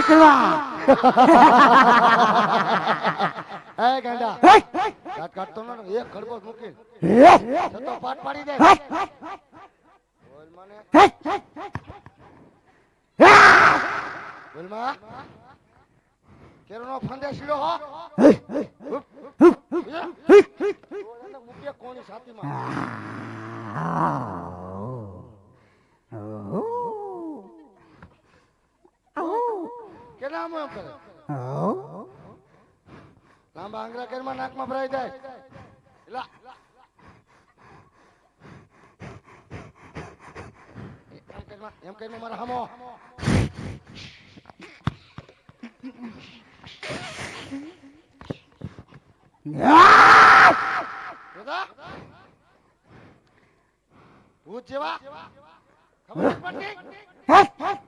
કરવા એ ગાંડા દાંત કાઢતો ન એક ખડબો મૂકી તો પાટ પાડી દે બોલ મને બોલ માં કેરનો ફંદે શીડો હો મૂકે કોની છાતીમાં કેના આમ એમ કરે લાંબા આંગળા કેરમાં નાકમાં ભરાઈ જાય એલા એમ કરીને મારા હામો ભૂત જેવા ખબર પડતી